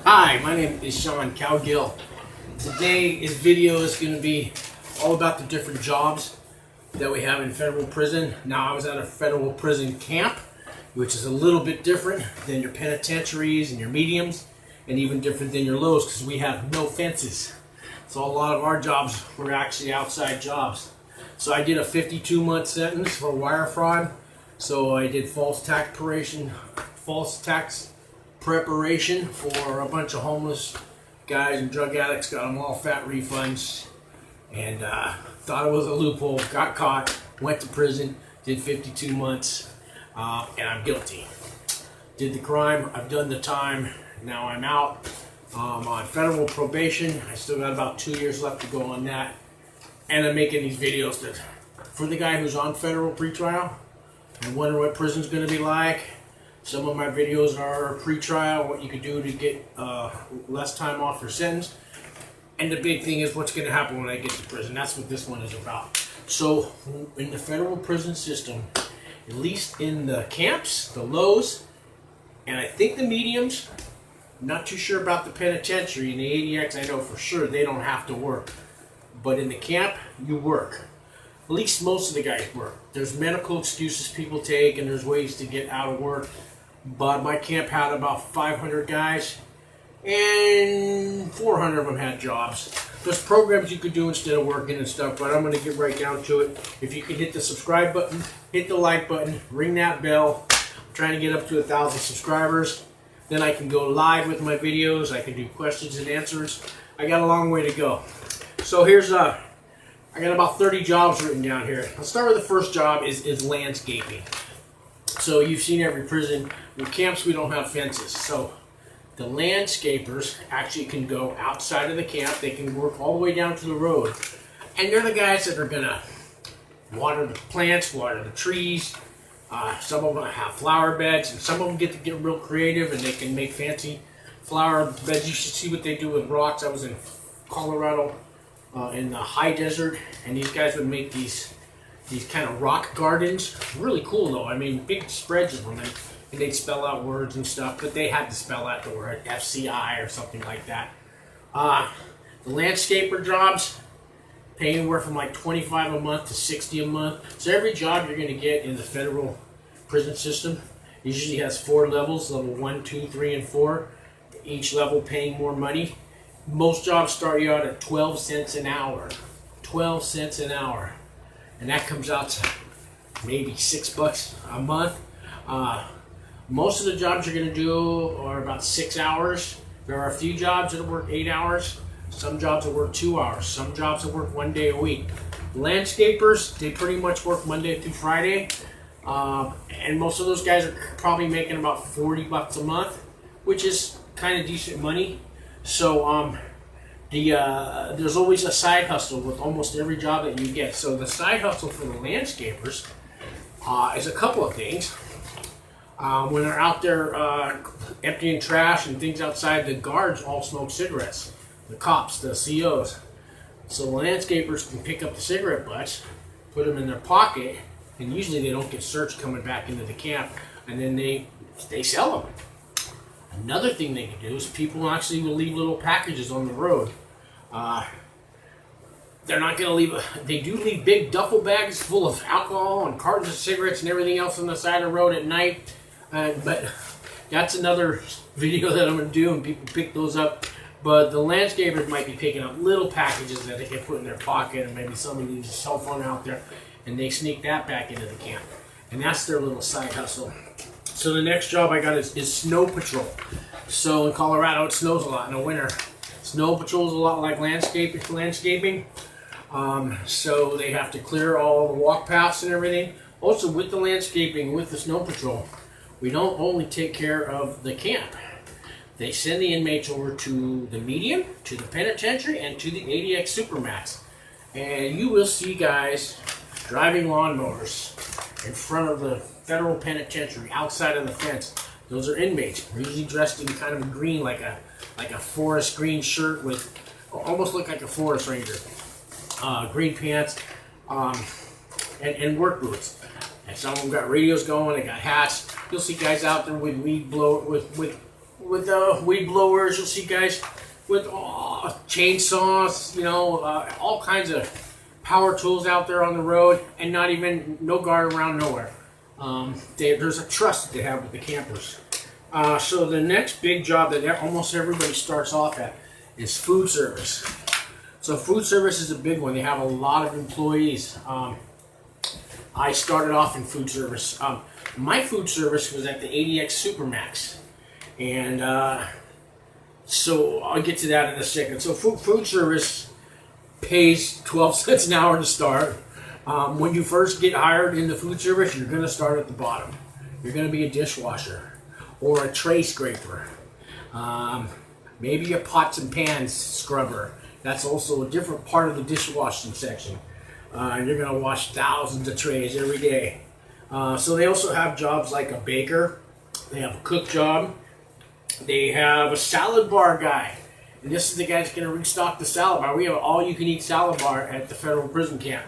Hi, my name is seancowgill. Today's video is going to be all about the different jobs that we have in federal prison. Now, I was at a federal prison camp, which is a little bit different than your penitentiaries and your mediums, and even different than your lows because we have no fences. So a lot of our jobs were actually outside jobs. So I did a 52-month sentence for wire fraud. So I did false tax preparation for a bunch of homeless guys and drug addicts. Got them all fat refunds, and thought it was a loophole. Got caught, went to prison, did 52 months, and I'm guilty. Did the crime, I've done the time, now I'm out. On federal probation, I still got about 2 years left to go on that, and I'm making these videos that, for the guy who's on federal pretrial and wonder what prison's going to be like. Some of my videos are pre-trial, what you could do to get less time off your sentence. And the big thing is what's going to happen when I get to prison. That's what this one is about. So in the federal prison system, at least in the camps, the lows, and I think the mediums, I'm not too sure about the penitentiary. In the ADX, I know for sure they don't have to work. But in the camp, you work. At least most of the guys work. There's medical excuses people take, and there's ways to get out of work. But my camp had about 500 guys, and 400 of them had jobs. There's programs you could do instead of working and stuff, but I'm going to get right down to it. If you can hit the subscribe button, hit the like button, ring that bell. I'm trying to get up to 1,000 subscribers. Then I can go live with my videos. I can do questions and answers. I got a long way to go. So here's I got about 30 jobs written down here. I'll start with the first job is landscaping. So you've seen every prison. In camps, we don't have fences. So the landscapers actually can go outside of the camp. They can work all the way down to the road. And they're the guys that are going to water the plants, water the trees. Some of them have flower beds, and some of them get to get real creative, and they can make fancy flower beds. You should see what they do with rocks. I was in Colorado in the high desert, and these guys would make these kind of rock gardens. Really cool though. I mean, big spreads of them, and they'd spell out words and stuff, but they had to spell out the word FCI or something like that. The landscaper jobs pay anywhere from like $25 a month to $60 a month. So every job you're going to get in the federal prison system usually has 4 levels, level 1, 2, 3, and 4. Each level paying more money. Most jobs start you out at 12 cents an hour. 12 cents an hour. And that comes out to maybe $6 a month. Most of the jobs you're going to do are about 6 hours. There are a few jobs that work 8 hours. Some jobs that work 2 hours. Some jobs that work 1 day a week. Landscapers, they pretty much work Monday through Friday. And most of those guys are probably making about $40 a month, which is kind of decent money. So there's always a side hustle with almost every job that you get. So the side hustle for the landscapers is a couple of things. When they're out there emptying trash and things outside, the guards all smoke cigarettes. The cops, the COs. So the landscapers can pick up the cigarette butts, put them in their pocket, and usually they don't get searched coming back into the camp, and then they sell them. Another thing they can do is people actually will leave little packages on the road. They're not going to leave, they do leave big duffel bags full of alcohol and cartons of cigarettes and everything else on the side of the road at night. But that's another video that I'm going to do, and people pick those up. But the landscapers might be picking up little packages that they can put in their pocket, and maybe somebody leaves a cell phone out there, and they sneak that back into the camp. And that's their little side hustle. So the next job I got is snow patrol. So in Colorado, it snows a lot in the winter. Snow patrol is a lot like landscaping. So they have to clear all the walk paths and everything. Also, with the landscaping, with the snow patrol, we don't only take care of the camp. They send the inmates over to the medium, to the penitentiary, and to the Adx Supermax. And you will see guys driving lawnmowers in front of the federal penitentiary, outside of the fence. Those are inmates, usually dressed in kind of a green, like a forest green shirt with, almost look like a forest ranger. Green pants, and work boots. And some of them got radios going, they got hats. You'll see guys out there with weed blow, with with weed blowers. You'll see guys with chainsaws, you know, all kinds of power tools out there on the road, and not even no guard around nowhere. There's a trust that they have with the campers. So the next big job that almost everybody starts off at is food service. So food service is a big one. They have a lot of employees. I started off in food service. My food service was at the Adx Supermax, and so I'll get to that in a second. So food service pays 12 cents an hour to start. When you first get hired in the food service, you're going to start at the bottom. You're going to be a dishwasher or a tray scraper, maybe a pots and pans scrubber. That's also a different part of the dishwashing section. You're going to wash thousands of trays every day. So they also have jobs like a baker. They have a cook job. They have a salad bar guy. And this is the guy that's going to restock the salad bar. We have an all-you-can-eat salad bar at the federal prison camp.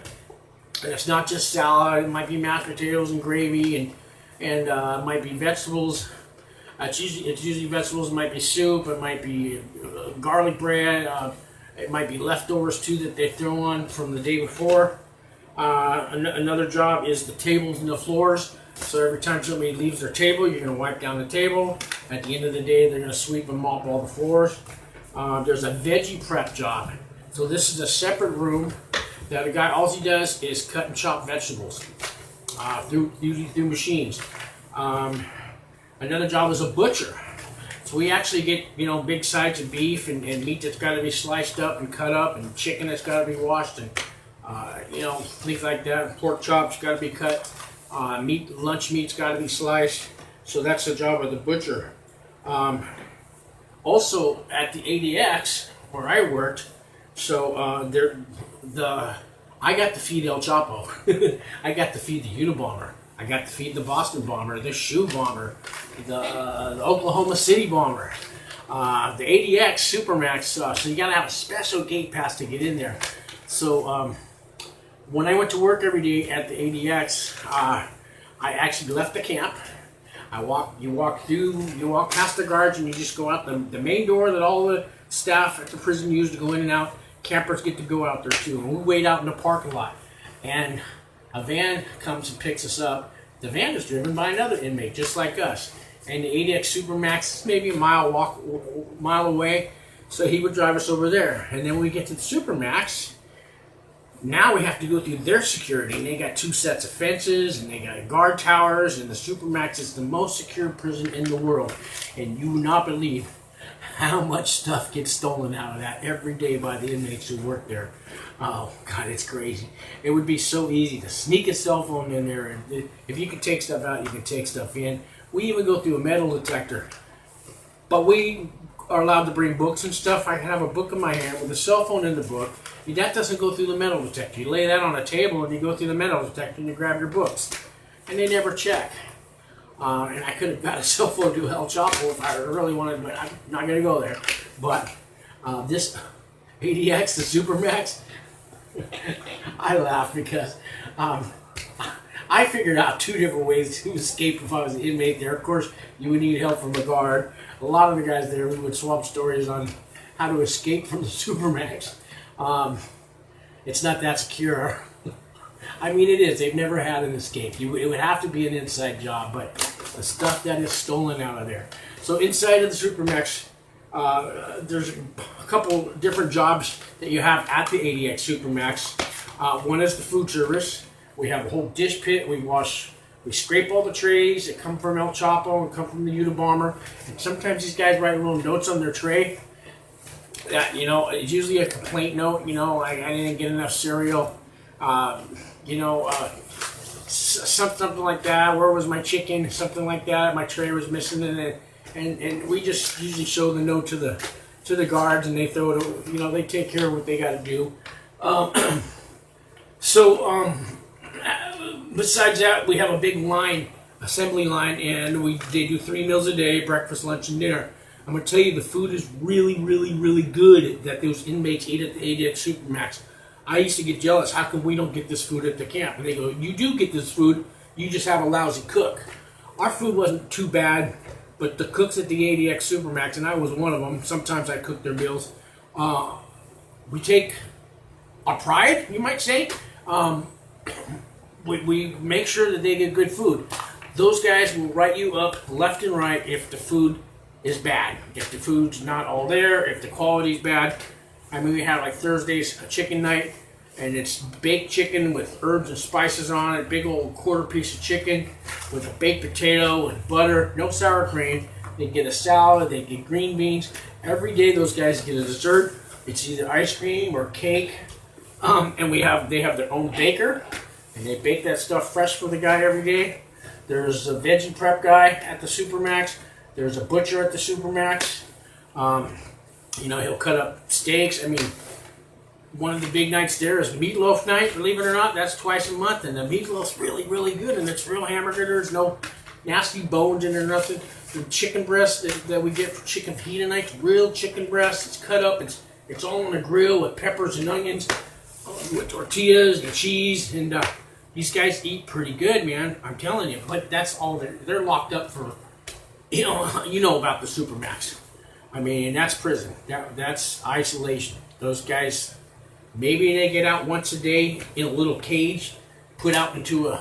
And it's not just salad. It might be mashed potatoes and gravy, and it might be vegetables. It's usually vegetables. It might be soup. It might be garlic bread. It might be leftovers too that they throw on from the day before. Another job is the tables and the floors. So every time somebody leaves their table, you're going to wipe down the table. At the end of the day, they're going to sweep and mop all the floors. There's a veggie prep job. So this is a separate room that a guy, all he does is cut and chop vegetables usually through machines. Another job is a butcher. So we actually get, you know, big sides of beef and meat that's got to be sliced up and cut up, and chicken that's got to be washed, and you know, things like that. Pork chops got to be cut. Lunch meat's got to be sliced. So that's the job of the butcher. Also at the ADX where I worked, so I got to feed El Chapo. I got to feed the Unabomber. I got to feed the Boston Bomber, the Shoe Bomber, the Oklahoma City Bomber, the Adx Supermax. So you got to have a special gate pass to get in there. So when I went to work every day at the ADX, I actually left the camp. You walk past the guards, and you just go out the main door that all the staff at the prison use to go in and out. Campers get to go out there too. And we wait out in the parking lot, and a van comes and picks us up. The van is driven by another inmate, just like us. And the Adx Supermax is maybe a mile away, so he would drive us over there. And then when we get to the Supermax, now we have to go through their security. And they got 2 sets of fences, and they got guard towers, and the Supermax is the most secure prison in the world. And you would not believe how much stuff gets stolen out of that every day by the inmates who work there. Oh, God, it's crazy. It would be so easy to sneak a cell phone in there, and if you can take stuff out, you can take stuff in. We even go through a metal detector. But we are allowed to bring books and stuff. I have a book in my hand with a cell phone in the book. That doesn't go through the metal detector. You lay that on a table, and you go through the metal detector, and you grab your books. And they never check. And I could have got a cell phone to El Chapo if I really wanted, but I'm not going to go there. But this ADX, the Supermax, I laugh because I figured out 2 different ways to escape if I was an inmate there. Of course, you would need help from a guard. A lot of the guys there, we would swap stories on how to escape from the Supermax. It's not that secure. I mean, it is. They've never had an escape. It would have to be an inside job, but the stuff that is stolen out of there. So inside of the Supermax, there's a couple different jobs that you have at the Adx Supermax. One is the food service. We have a whole dish pit. We scrape all the trays that come from El Chapo and come from the Unabomber. And sometimes these guys write little notes on their tray. That, you know, it's usually a complaint note. You know, I didn't get enough cereal. Something like that. Where was my chicken? Something like that. My tray was missing, and we just usually show the note to the guards, and they throw it. You know, they take care of what they got to do. Besides that, we have a big assembly line, and they do 3 meals a day: breakfast, lunch, and dinner. I'm going to tell you, the food is really, really, really good that those inmates eat at the Adx Supermax. I used to get jealous. How come we don't get this food at the camp? And they go, you do get this food, you just have a lousy cook. Our food wasn't too bad. but the cooks at the Adx Supermax, and I was one of them, sometimes I cook their meals, we take our pride, you might say. We make sure that they get good food. Those guys will write you up left and right if the food is bad, if the food's not all there, if the quality's bad. I mean, we have like Thursdays a chicken night, and it's baked chicken with herbs and spices on it, big old quarter piece of chicken with a baked potato and butter, no sour cream. They get a salad, they get green beans. Every day those guys get a dessert. It's either ice cream or cake. And they have their own baker, and they bake that stuff fresh for the guy every day. There's a veggie prep guy at the Supermax. There's a butcher at the Supermax. You know, he'll cut up steaks. I mean, one of the big nights there is meatloaf night, believe it or not. That's twice a month, and the meatloaf's really, really good, and it's real hamburger. There's no nasty bones in there, nothing. The chicken breast that we get for chicken pita night, real chicken breast. It's cut up. It's all on the grill with peppers and onions, with tortillas and cheese, and these guys eat pretty good, man. I'm telling you. But that's all they're locked up for. You know about the Supermax. I mean, that's prison. That's isolation. Those guys, maybe they get out once a day in a little cage, put out into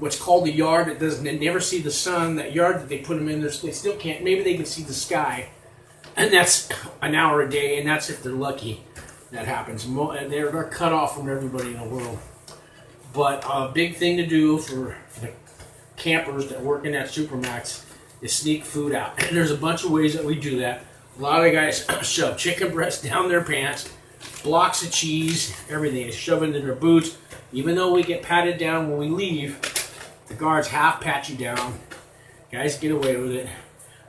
what's called a yard that they never see the sun. That yard that they put them in, they still can't. Maybe they can see the sky, and that's an hour a day, and that's if they're lucky. That happens. They're cut off from everybody in the world. But a big thing to do for the campers that work in that Supermax is sneak food out. And there's a bunch of ways that we do that. A lot of guys shove chicken breast down their pants, blocks of cheese, everything. They shove it into their boots. Even though we get patted down when we leave, the guards half pat you down. Guys get away with it.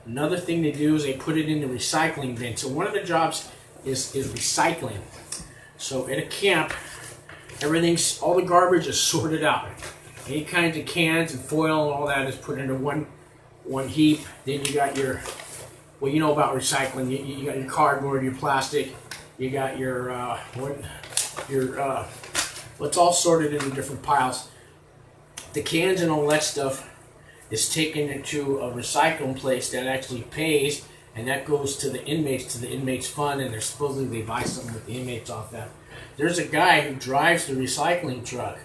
Another thing they do is they put it in the recycling bin. So one of the jobs is recycling. So at a camp, all the garbage is sorted out. Any kinds of cans and foil and all that is put into one heap. Then you got your, well, you know about recycling. You got your cardboard, your plastic. You got your it's all sorted into different piles. The cans and all that stuff is taken into a recycling place that actually pays, and that goes to the inmates fund, and they're supposedly they buy something with the inmates off that. There's a guy who drives the recycling truck,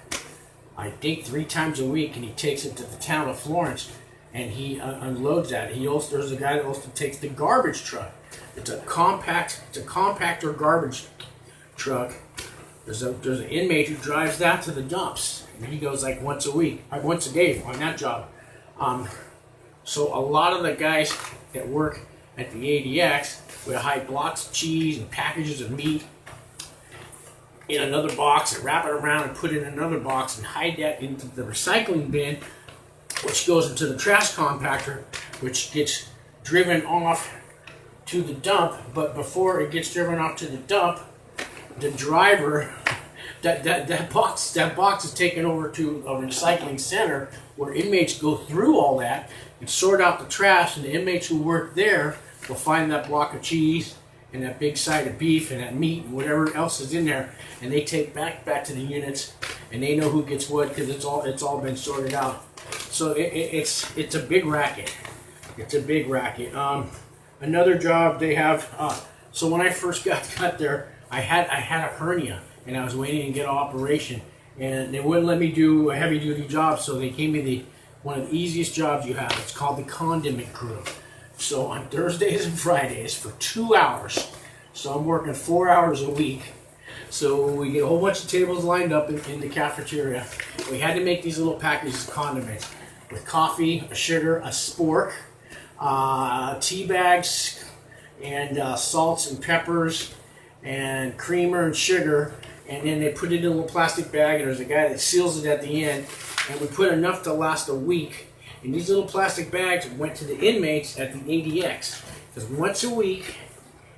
I think 3 times a week, and he takes it to the town of Florence, and he unloads that. There's a guy that also takes the garbage truck. It's a compactor garbage truck. There's an inmate who drives that to the dumps, and he goes like once a day on that job. So a lot of the guys that work at the ADX would hide blocks of cheese and packages of meat in another box and wrap it around and put it in another box and hide that into the recycling bin, which goes into the trash compactor, which gets driven off to the dump. But before it gets driven off to the dump, the driver, that box is taken over to a recycling center where inmates go through all that and sort out the trash, and the inmates who work there will find that block of cheese and that big side of beef and that meat and whatever else is in there, and they take back to the units, and they know who gets what because it's all been sorted out. So it's a big racket. It's a big racket. Another job they have. So when I first got there, I had a hernia, and I was waiting to get an operation, and they wouldn't let me do a heavy duty job, so they gave me one of the easiest jobs you have. It's called the condiment crew. So on Thursdays and Fridays for 2 hours. So I'm working 4 hours a week. So we get a whole bunch of tables lined up in the cafeteria. We had to make these little packages of condiments with coffee, a sugar, a spork, tea bags, and salts and peppers, and creamer and sugar. And then they put it in a little plastic bag, and there's a guy that seals it at the end. And we put enough to last a week. And these little plastic bags went to the inmates at the ADX. Because once a week,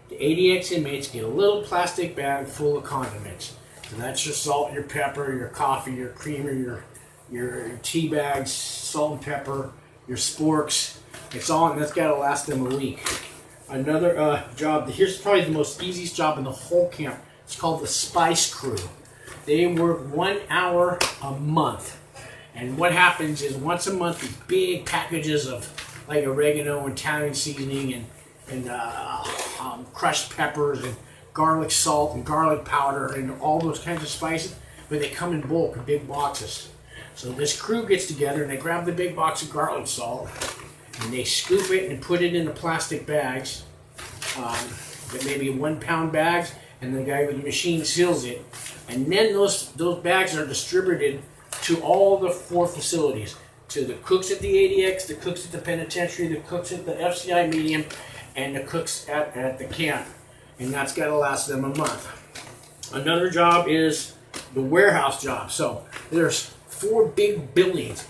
the ADX inmates get a little plastic bag full of condiments. So that's your salt, your pepper, your coffee, your creamer, your tea bags, salt and pepper, your sporks. It's all, and that's got to last them a week. Another job, here's probably the most easiest job in the whole camp. It's called the Spice Crew. They work 1 hour a month. And what happens is once a month, these big packages of like oregano and Italian seasoning and crushed peppers and garlic salt and garlic powder and all those kinds of spices, but they come in bulk in big boxes. So this crew gets together and they grab the big box of garlic salt and they scoop it and put it into plastic bags, maybe 1 pound bags, and the guy with the machine seals it. And then those bags are distributed to all the 4 facilities, to the cooks at the ADX, the cooks at the penitentiary, the cooks at the FCI medium, and the cooks at the camp. And that's got to last them a month. Another job is the warehouse job. So there's 4 big buildings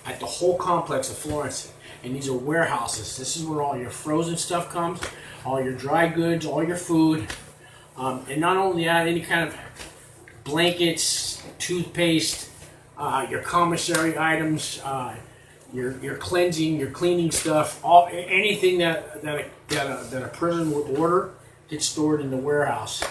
at the whole complex of Florence, and these are warehouses. This is where all your frozen stuff comes, all your dry goods, all your food, and not only that, any kind of blankets, toothpaste, your commissary items, your cleansing, your cleaning stuff, anything that a prison would order gets stored in the warehouse.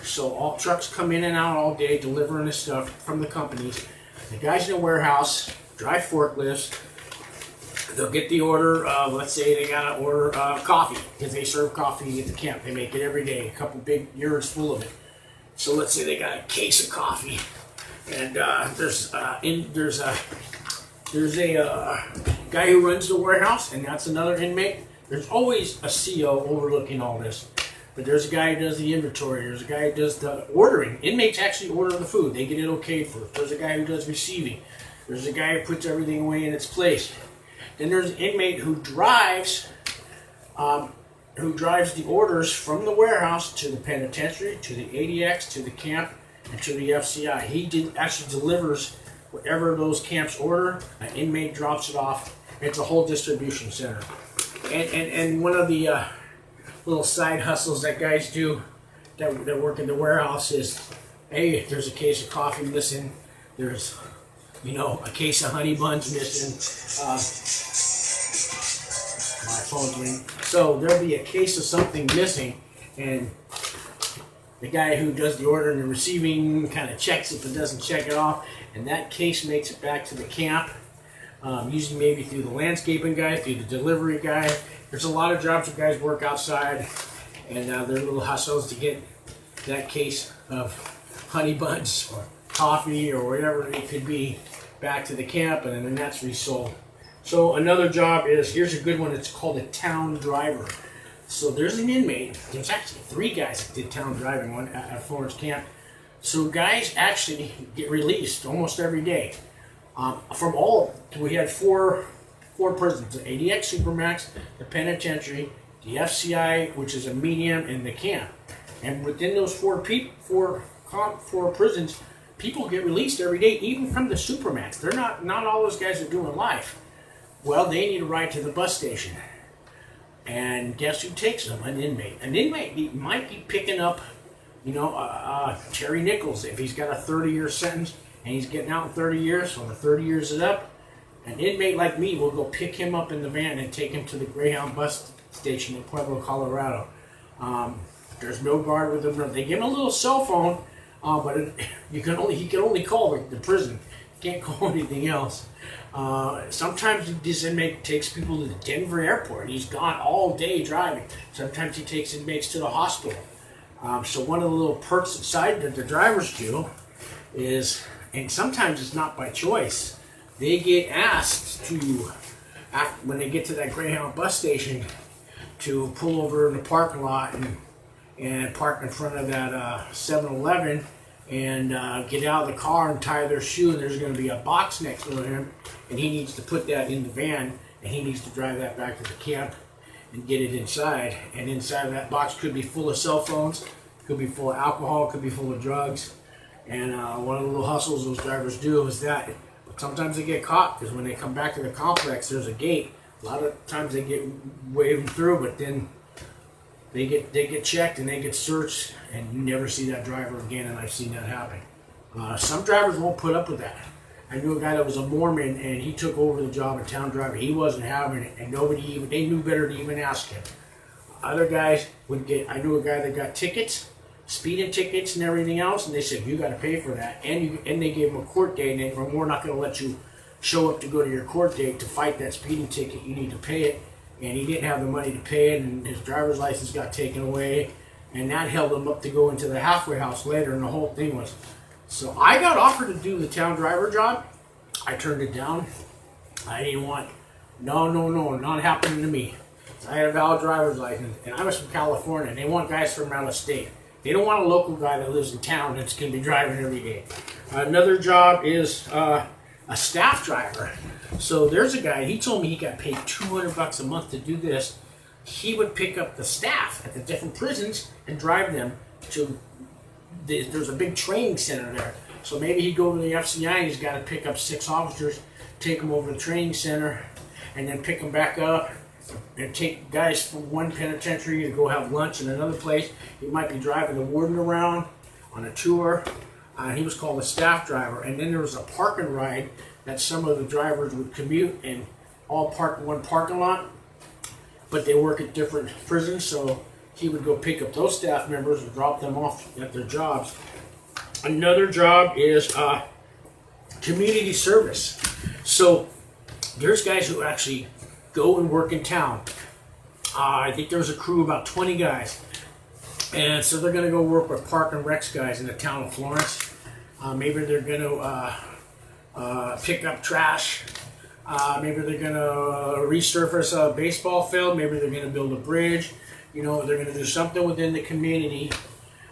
So all trucks come in and out all day delivering this stuff from the companies. The guys in the warehouse drive forklifts. They'll get the order of, let's say they got to order coffee, because they serve coffee at the camp. They make it every day, a couple big urns full of it. So let's say they got a case of coffee, and there's a guy who runs the warehouse, and that's another inmate. There's always a CO overlooking all this, but there's a guy who does the inventory. There's a guy who does the ordering. Inmates actually order the food. They get it okayed first. There's a guy who does receiving. There's a guy who puts everything away in its place. Then there's an inmate who drives the orders from the warehouse to the penitentiary, to the ADX, to the camp, and to the FCI. He actually delivers whatever those camps order. An inmate drops it off. It's a whole distribution center. And one of the little side hustles that guys do that work in the warehouse is, hey, if there's a case of coffee missing, there's a case of honey buns missing. My phone's ringing. So there'll be a case of something missing, and the guy who does the ordering and receiving kind of checks it but doesn't check it off, and that case makes it back to the camp, usually maybe through the landscaping guy, through the delivery guy. There's a lot of jobs where guys work outside, and their little hustles to get that case of honey buns or coffee or whatever it could be back to the camp, and then that's resold. So another job is, here's a good one, it's called a town driver. So there's an inmate, there's actually 3 guys that did town driving one at Florence camp. So guys actually get released almost every day. We had four prisons, the Adx Supermax, the penitentiary, the FCI, which is a medium, and the camp. And within those 4 prisons, people get released every day, even from the Supermax. They're not all those guys are doing life. Well, they need a ride to the bus station. And guess who takes them? An inmate. An inmate might be picking up, Terry Nichols, if he's got a 30-year sentence and he's getting out in 30 years, so the 30 years is up. An inmate like me will go pick him up in the van and take him to the Greyhound bus station in Pueblo, Colorado. There's no guard with him. They give him a little cell phone, but he can only call the prison. He can't call anything else. Sometimes this inmate takes people to the Denver airport. He's gone all day driving. Sometimes he takes inmates to the hospital. So one of the little perks inside that the drivers do is, and sometimes it's not by choice, they get asked to, when they get to that Greyhound bus station, to pull over in the parking lot and park in front of that 7-Eleven and get out of the car and tie their shoe, and there's going to be a box next to him, and he needs to put that in the van, and he needs to drive that back to the camp and get it inside. And inside of that box could be full of cell phones, could be full of alcohol, could be full of drugs. And one of the little hustles those drivers do is that. But sometimes they get caught, because when they come back to the complex, there's a gate. A lot of times they get waved through, but then they get checked and they get searched, and you never see that driver again. And I've seen that happen. Some drivers won't put up with that. I knew a guy that was a Mormon, and he took over the job of town driver. He wasn't having it, and they knew better to even ask him. Other guys would get. I knew a guy that got tickets, speeding tickets, and everything else, and they said, you got to pay for that, and they gave him a court date, and we're not going to let you show up to go to your court date to fight that speeding ticket, you need to pay it. And he didn't have the money to pay it, and his driver's license got taken away, and that held him up to go into the halfway house later, and the whole thing was. So I got offered to do the town driver job. I turned it down. I didn't want, no, not happening to me. I had a valid driver's license, and I was from California, and they want guys from out of state. They don't want a local guy that lives in town that's going to be driving every day. Another job is a staff driver. So there's a guy, he told me he got paid $200 a month to do this. He would pick up the staff at the different prisons and drive them to, there's a big training center there. So maybe he'd go to the FCI and he's got to pick up 6 officers, take them over to the training center, and then pick them back up and take guys from one penitentiary to go have lunch in another place. He might be driving the warden around on a tour. He was called a staff driver. And then there was a park and ride that some of the drivers would commute and all park in one parking lot, but they work at different prisons, so he would go pick up those staff members and drop them off at their jobs. Another job is community service. So there's guys who actually go and work in town. I think there was a crew of about 20 guys. And so they're going to go work with Park and Recs guys in the town of Florence. Maybe they're going to pick up trash. Maybe they're going to resurface a baseball field. Maybe they're going to build a bridge. You know, they're going to do something within the community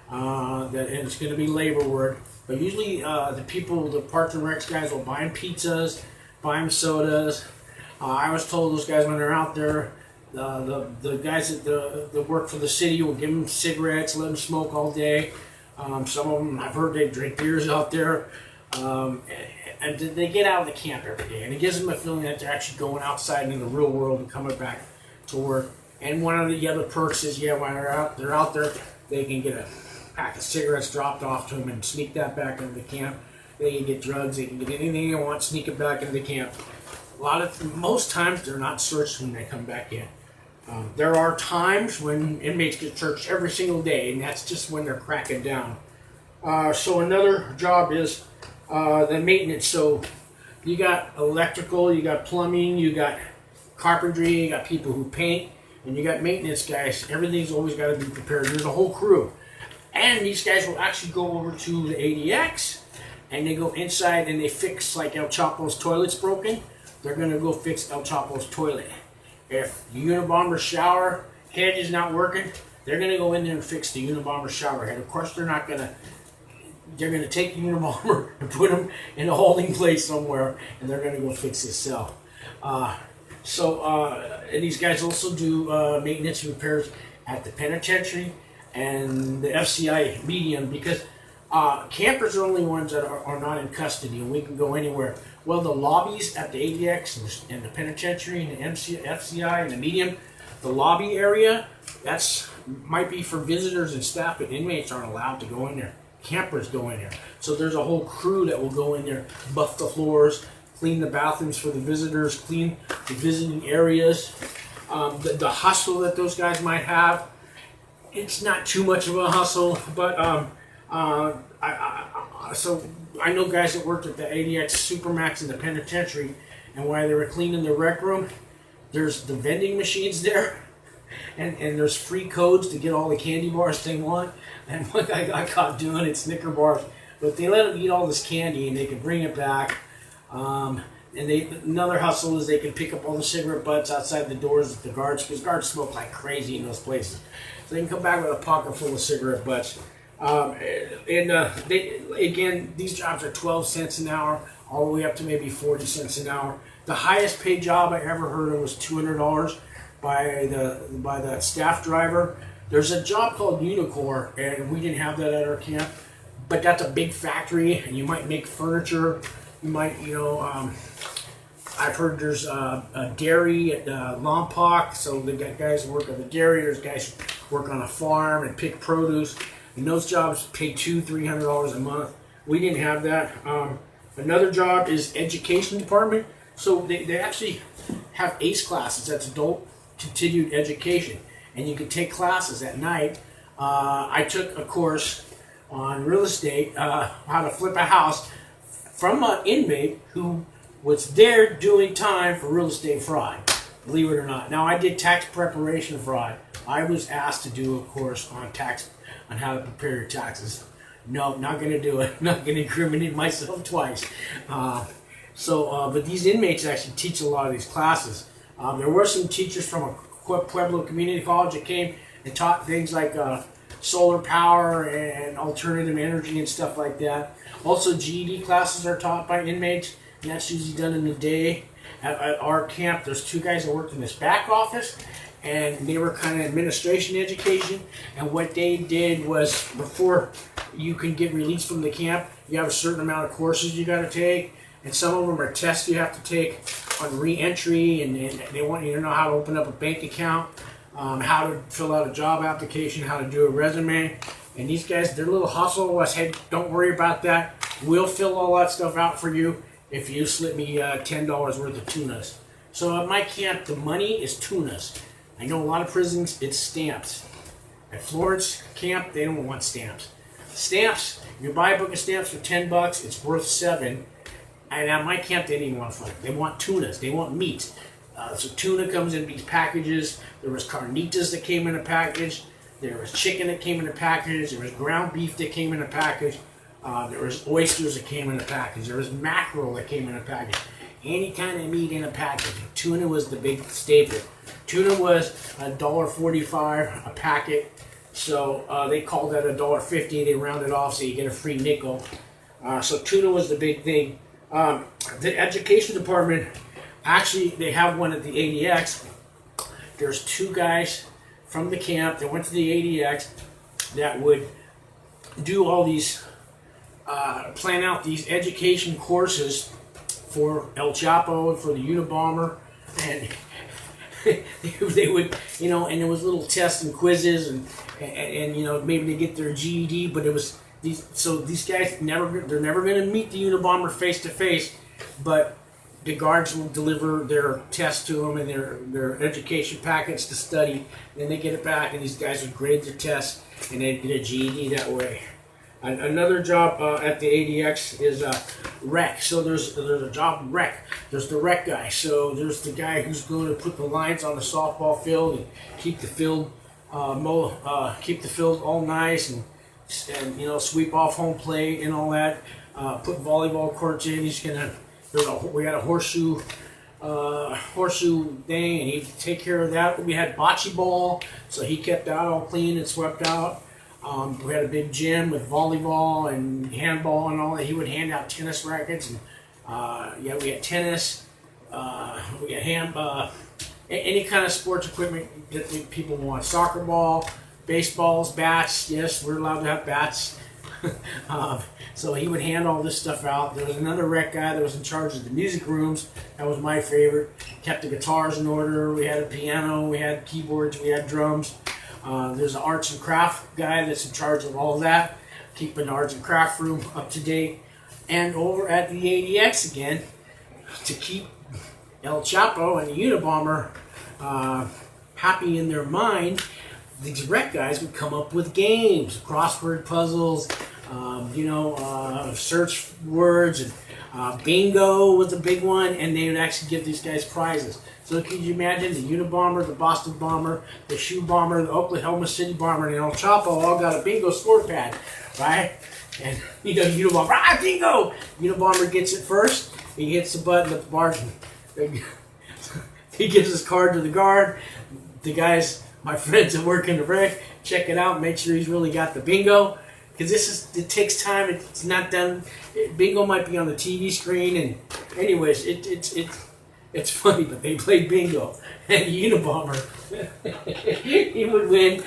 and it's going to be labor work. But usually the people, the Parks and Recs guys will buy them pizzas, buy them sodas. I was told those guys when they're out there, the guys that work for the city will give them cigarettes, let them smoke all day. Some of them, I've heard they drink beers out there. And they get out of the camp every day. And it gives them a feeling that they're actually going outside into the real world and coming back to work. And one of the other perks is, yeah, when they're out there, they can get a pack of cigarettes dropped off to them and sneak that back into the camp. They can get drugs, they can get anything they want, sneak it back into the camp. Most times they're not searched when they come back in. There are times when inmates get searched every single day, and that's just when they're cracking down. So another job is the maintenance. So you got electrical, you got plumbing, you got carpentry, you got people who paint, and you got maintenance guys. Everything's always got to be prepared. There's a whole crew. And these guys will actually go over to the ADX, and they go inside and they fix, like El Chapo's toilet's broken. They're going to go fix El Chapo's toilet. If the Unabomber shower head is not working, they're going to go in there and fix the Unabomber shower head. Of course, they're going to take the Unabomber and put him in a holding place somewhere, and they're going to go fix his cell. And these guys also do maintenance and repairs at the penitentiary and the FCI medium, because campers are only ones that are not in custody, and we can go anywhere. Well, the lobbies at the ADX and the penitentiary and the FCI and the medium, the lobby area, might be for visitors and staff, but inmates aren't allowed to go in there. Campers go in there. So there's a whole crew that will go in there, buff the floors, clean the bathrooms for the visitors, clean the visiting areas. The hustle that those guys might have, it's not too much of a hustle, but so I know guys that worked at the Adx Supermax in the penitentiary, and while they were cleaning the rec room, there's the vending machines there, and there's free codes to get all the candy bars they want. And one guy got caught doing it, Snicker bars, but they let him eat all this candy and they could bring it back. And another hustle is they can pick up all the cigarette butts outside the doors of the guards, because guards smoke like crazy in those places. So they can come back with a pocket full of cigarette butts. Again, these jobs are 12 cents an hour, all the way up to maybe 40 cents an hour. The highest paid job I ever heard of was $200 by the staff driver. There's a job called Unicorn, and we didn't have that at our camp, but that's a big factory, and you might make furniture. You might, I've heard there's a dairy at Lompoc, so they got guys who work at the dairy. There's guys who work on a farm and pick produce, and those jobs pay $200-300 a month. We didn't have that. Another job is education department. So they actually have ACE classes. That's adult continued education, and you can take classes at night. I took a course on real estate, how to flip a house, from an inmate who was there doing time for real estate fraud, believe it or not. Now, I did tax preparation fraud. I was asked to do a course on how to prepare your taxes. No, not going to do it. Not going to incriminate myself twice. But these inmates actually teach a lot of these classes. There were some teachers from a Pueblo Community College that came and taught things like solar power and alternative energy and stuff like that. Also, GED classes are taught by inmates, and that's usually done in the day. At our camp, there's 2 guys that worked in this back office, and they were kind of administration education. And what they did was, before you can get released from the camp, you have a certain amount of courses you got to take, and some of them are tests you have to take on re-entry, and they want you to know how to open up a bank account, how to fill out a job application, how to do a resume. And these guys, their little hustle was, hey, don't worry about that. We'll fill all that stuff out for you if you slip me $10 worth of tunas. So at my camp, the money is tunas. I know a lot of prisons, it's stamps. At Florence camp, they don't want stamps. Stamps, you buy a book of stamps for $10, it's worth $7. And at my camp, they didn't want fun. They want tunas. They want meat. So tuna comes in these packages. There was carnitas that came in a package. There was chicken that came in a package. There was ground beef that came in a package. There was oysters that came in a package. There was mackerel that came in a package. Any kind of meat in a package. Tuna was the big staple. Tuna was $1.45 a packet. So they called that $1.50. They rounded off so you get a free nickel. So tuna was the big thing. The education department, actually, they have one at the ADX. There's 2 guys from the camp that went to the ADX that would do all these, plan out these education courses for El Chapo and for the Unabomber, and they would, you know, and there was little tests and quizzes, and you know, maybe they get their GED, but it was these guys they're never going to meet the Unabomber face to face, but the guards will deliver their tests to them and their education packets to study. Then they get it back, and these guys would grade their tests, and they get a GED that way. Another job at the ADX is rec. So there's a job rec. There's the rec guy. So there's the guy who's going to put the lines on the softball field and keep the field all nice and you know, sweep off home plate and all that. Put volleyball courts in. We had a horseshoe thing, and he'd take care of that. We had bocce ball, so he kept that all clean and swept out. We had a big gym with volleyball and handball and all that. He would hand out tennis rackets, and yeah, we had tennis. We had any kind of sports equipment that people want. Soccer ball, baseballs, bats. Yes, we're allowed to have bats. So he would hand all this stuff out. There was another rec guy that was in charge of the music rooms. That was my favorite. Kept the guitars in order. We had a piano. We had keyboards. We had drums. There's an arts and craft guy that's in charge of all that, keeping the arts and craft room up to date. And over at the ADX again, to keep El Chapo and the Unabomber happy in their mind, these rec guys would come up with games, crossword puzzles, search words, and bingo was a big one, and they would actually give these guys prizes. So could you imagine the Unabomber, the Boston Bomber, the Shoe Bomber, the Oklahoma City Bomber, and El Chapo all got a bingo score pad, right? And Unabomber, bingo! Unabomber gets it first. He hits the button at the bar. He gives his card to the guard. The guys, my friends that work in the rec, check it out, make sure he's really got the bingo. Because it takes time. It's not done. Bingo might be on the TV screen, and anyways, it's funny. But they played bingo, and Unabomber, he would win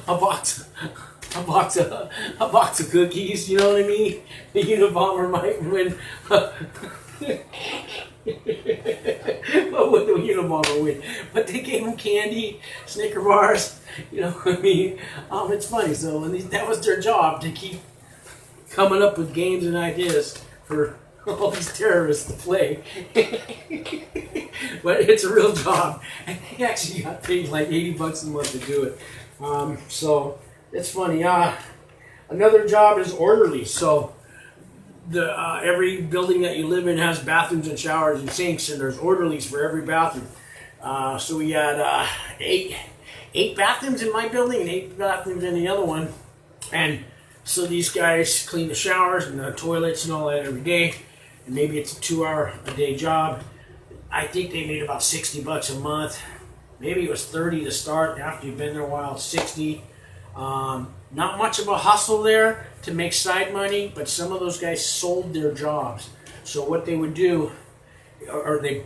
a box of cookies. You know what I mean? The Unabomber might win. What would the Unabomber win? But they gave him candy, Snicker bars. You know what I mean? It's funny. So that was their job, to keep coming up with games and ideas for all these terrorists to play. But it's a real job, and they actually got paid like $80 a month to do it. So it's funny. Another job is orderly. So every building that you live in has bathrooms and showers and sinks, and there's orderlies for every bathroom. So we had eight bathrooms in my building and 8 bathrooms in the other one. And so these guys clean the showers and the toilets and all that every day. And maybe it's a 2-hour-a-day job. I think they made about $60 a month. Maybe it was 30 to start. After you've been there a while, it's 60. Not much of a hustle there to make side money, but some of those guys sold their jobs. So what they would do, or they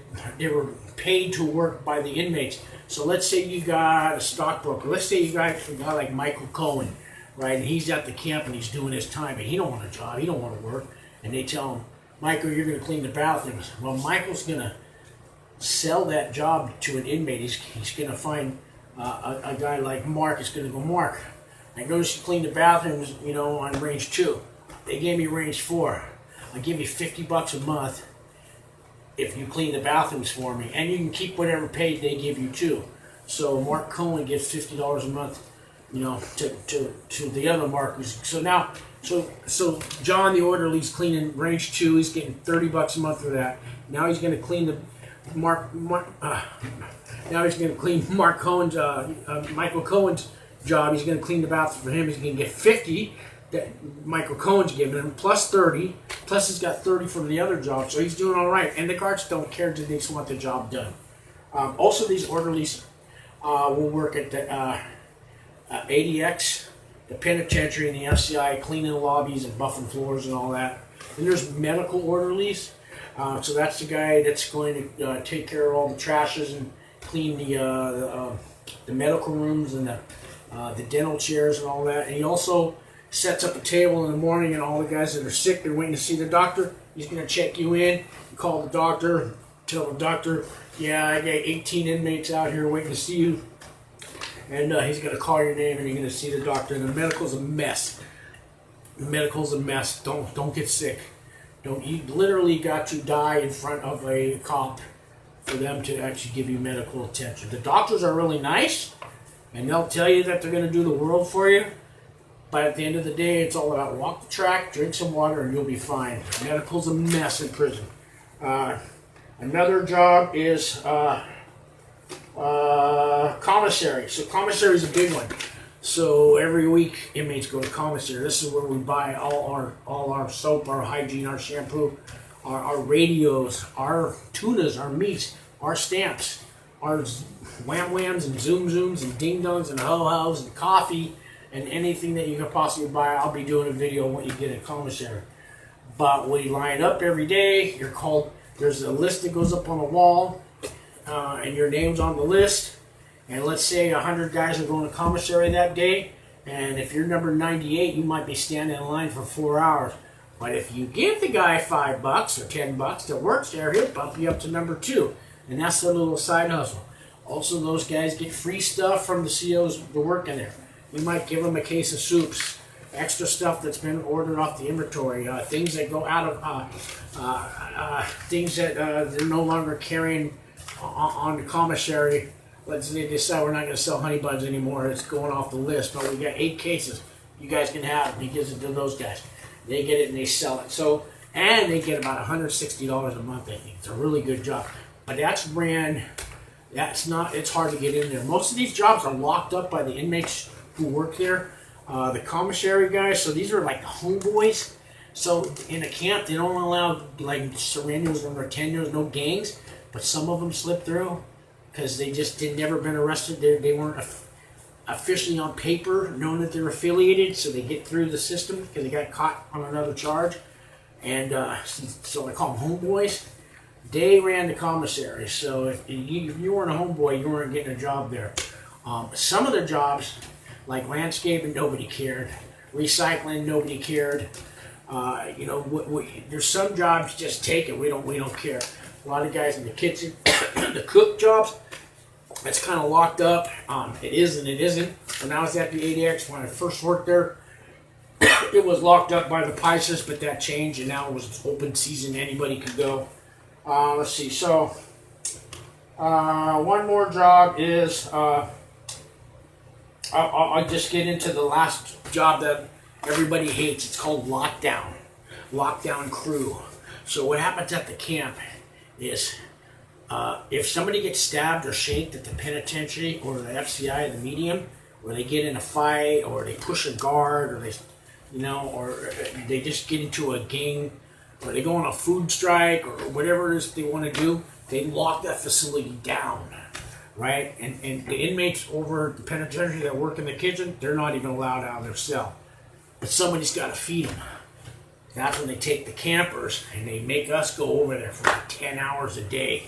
were paid to work by the inmates. So let's say you got a stockbroker. Let's say you got a guy like Michael Cohen, right? And he's at the camp and he's doing his time, but he don't want a job. He don't want to work. And they tell him, Michael, you're going to clean the bathrooms. Well, Michael's going to sell that job to an inmate. He's going to find a guy like Mark. Is going to go, Mark, I noticed you clean the bathrooms, you know, on range 2. They gave me range 4. I'll give you $50 a month if you clean the bathrooms for me, and you can keep whatever pay they give you too. So Mark Cohen gives $50 a month, you know, to the other Mark. So now, so John the orderly's cleaning range 2. He's getting $30 a month for that. Now he's going to clean the now he's going to clean Mark Cohen's, Michael Cohen's job. He's going to clean the bathroom for him. He's going to get 50 that Michael Cohen's giving him, plus 30, plus he's got 30 from the other job, so he's doing all right. And the guards don't care, they just want the job done. Also, these orderlies will work at the ADX, the penitentiary, and the FCI, cleaning the lobbies and buffing floors and all that. And there's medical orderlies, so that's the guy that's going to take care of all the trashes and clean the medical rooms and the dental chairs and all that. And he also sets up a table in the morning, and all the guys that are sick, they're waiting to see the doctor. He's going to check you in, you call the doctor, tell the doctor, yeah, I got 18 inmates out here waiting to see you. And he's going to call your name, and you're going to see the doctor. And the medical's a mess. The medical's a mess. Don't get sick. You literally got to die in front of a cop for them to actually give you medical attention. The doctors are really nice, and they'll tell you that they're going to do the world for you. But at the end of the day, it's all about walk the track, drink some water, and you'll be fine. Medical's a mess in prison. Another job is commissary. So commissary is a big one. So every week, inmates go to commissary. This is where we buy all our soap, our hygiene, our shampoo, our radios, our tunas, our meats, our stamps, our wham whams and zoom zooms and ding dongs and ho hos and coffee. And anything that you can possibly buy, I'll be doing a video on what you get at commissary. But we line up every day. You're called. There's a list that goes up on the wall, and your name's on the list. And let's say 100 guys are going to commissary that day, and if you're number 98, you might be standing in line for 4 hours. But if you give the guy $5 or $10 that works there, he'll bump you up to number 2, and that's their little side hustle. Also, those guys get free stuff from the COs that work in there. We might give them a case of soups, extra stuff that's been ordered off the inventory, things that go out of, things that they're no longer carrying on the commissary. Let's say they decide we're not going to sell honey buns anymore. It's going off the list, but we got 8 cases. You guys can have it. He gives it to those guys. They get it and they sell it. So, and they get about $160 a month. I think it's a really good job. But that's ran. That's not. It's hard to get in there. Most of these jobs are locked up by the inmates who work there, the commissary guys. So these are like the homeboys. So in a camp, they don't allow like surrenders or tenures, no gangs. But some of them slip through because they just had never been arrested. They weren't officially on paper known that they're affiliated. So they get through the system because they got caught on another charge. And so I call them homeboys. They ran the commissary. So if you weren't a homeboy, you weren't getting a job there. Some of the jobs, like landscaping, nobody cared. Recycling, nobody cared. There's some jobs, just take it. We don't care. A lot of guys in the kitchen, the cook jobs, that's kind of locked up. It is and it isn't. When I was at the ADX, when I first worked there, it was locked up by the PISAs, but that changed, and now it was open season. Anybody could go. Let's see. So one more job is. I'll just get into the last job that everybody hates. It's called lockdown. lockdown crew. So what happens at the camp is if somebody gets stabbed or shaked at the penitentiary or the FCI, the medium, or they get in a fight, or they push a guard, or they, you know, or they just get into a gang, or they go on a food strike, or whatever it is they want to do, they lock that facility down, right? And the inmates over at the penitentiary that work in the kitchen, they're not even allowed out of their cell. But somebody's got to feed them. That's when they take the campers and they make us go over there for like 10 hours a day.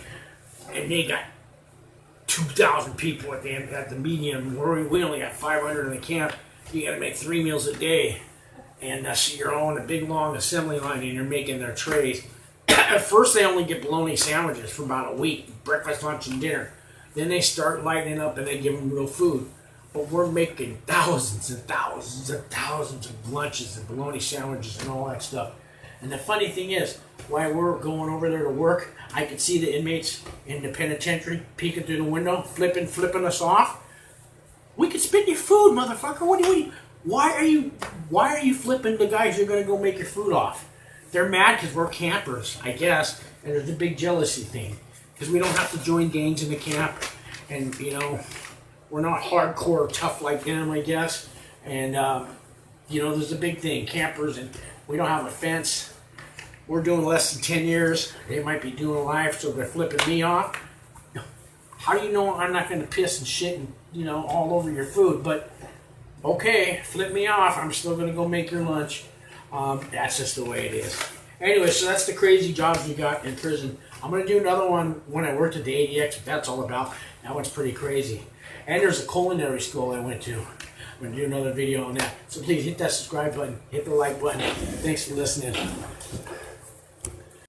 And they got 2,000 people at the medium. We only got 500 in the camp. You got to make 3 meals a day. And so you're on a big long assembly line and you're making their trays. At first they only get bologna sandwiches for about a week, breakfast, lunch, and dinner. Then they start lightening up and they give them real food. But we're making thousands and thousands and thousands of lunches and bologna sandwiches and all that stuff. And the funny thing is, while we're going over there to work, I could see the inmates in the penitentiary peeking through the window, flipping us off. We could spit your food, motherfucker. Why are you flipping the guys you're going to go make your food off? They're mad because we're campers, I guess, and there's a big jealousy thing because we don't have to join gangs in the camp, and you know, we're not hardcore tough like them, I guess. And you know, there's a big thing, campers, and we don't have a fence. We're doing less than 10 years. They might be doing life, so they're flipping me off. How do you know I'm not going to piss and shit and, you know, all over your food? But okay, flip me off. I'm still going to go make your lunch. That's just the way it is. Anyway, so that's the crazy jobs we got in prison. I'm going to do another one when I worked at the ADX, what that's all about. That one's pretty crazy. And there's a culinary school I went to. I'm going to do another video on that. So please hit that subscribe button, hit the like button. Thanks for listening.